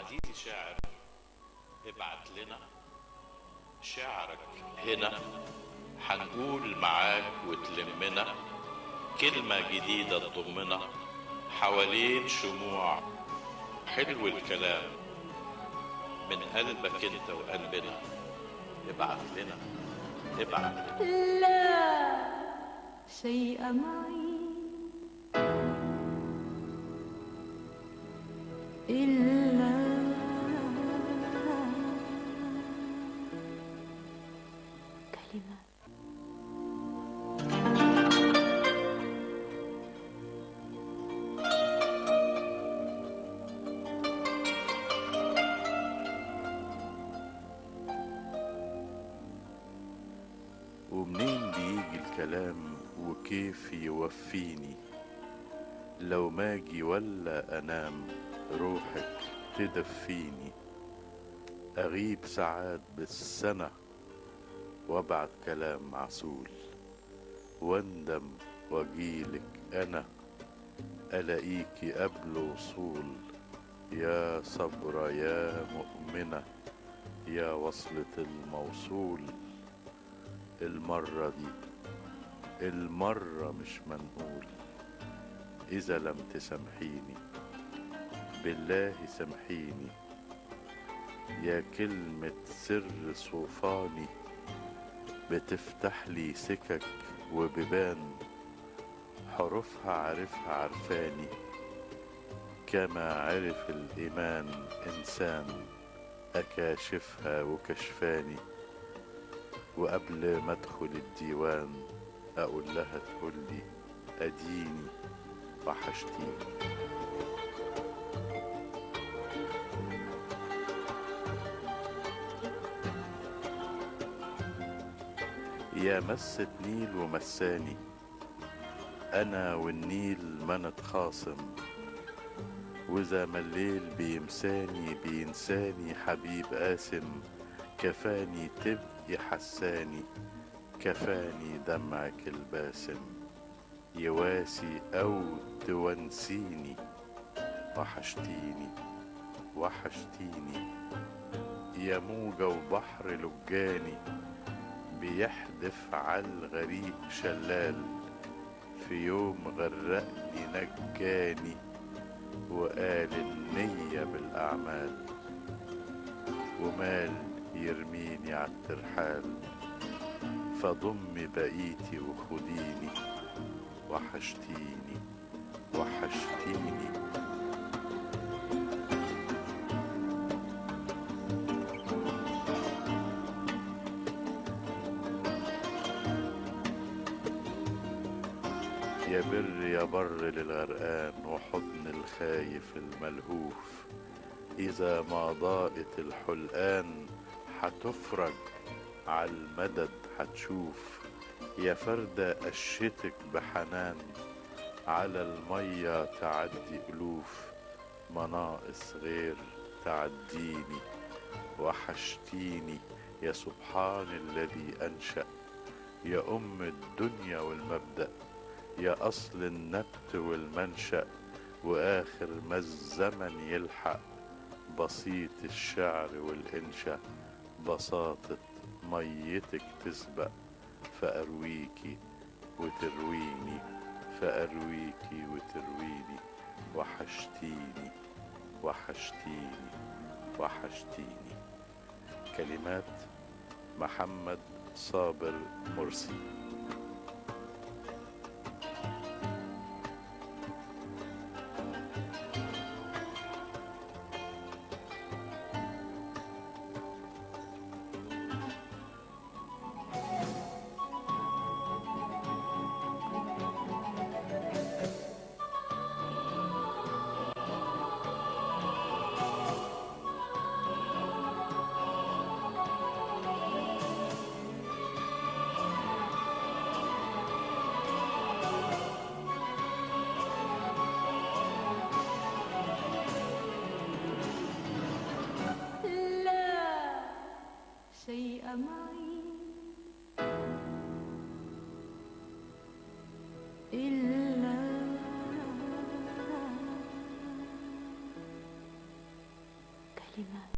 عزيزي شاعر، ابعت لنا شعرك هنا، حنقول معاك وتلمنا كلمة جديدة تضمنا حوالين شموع حلو الكلام من قلبك انت وقلبنا. ابعت لنا ابعت لنا. لا شيء معي إلا كلمات. ومنين بيجي الكلام وكيف يوفيني؟ لو ماجي ولا انام روحك تدفيني. اغيب ساعات بالسنة وابعت كلام معسول، واندم واجيلك انا الاقيكي قبل وصول. يا صبرة يا مؤمنة يا وصلة الموصول. المرة دي المرة مش منقول، إذا لم تسامحيني بالله سامحيني. يا كلمة سر صوفاني بتفتح لي سكك وبيبان، حروفها عارفها عرفاني كما عرف الإيمان إنسان. أكاشفها وكشفاني، وقبل ما أدخل الديوان أقول لها تقولي أديني وحشتيني. يا مسة نيل ومساني، أنا والنيل ما نتخاصم، وإذا ما الليل بيمساني بينساني حبيب قاسم. كفاني تبقي حساني، كفاني دمعك الباسم، يواسي أو تونسيني. وحشتيني وحشتيني. يا موجة وبحر لجاني بيحدف عالغريق شلال، في يوم غرقني نجاني وقال النية بالأعمال. ومال يرميني عالترحال، فضمي بقيتي وخديني. وحشتيني وحشتيني. يا بر يا بر للغرقان وحضن الخايف الملهوف، إذا ما ضاقت الحلقان حتفرج عالمدد حتشوف. يا فردة قشتك بحنان على المية تعدي ألوف، مناقص غير تعديني. وحشتيني يا سبحان الذي أنشأ، يا أم الدنيا والمبدأ، يا أصل النبت والمنشأ، وآخر ما الزمن يلحق. بسيط الشعر والإنشاء، بساطة ميتك تسبق، فأرويكي وترويني، فأرويكي وترويني. وحشتيني وحشتيني وحشتيني. كلمات محمد صابر مرسي. كلمات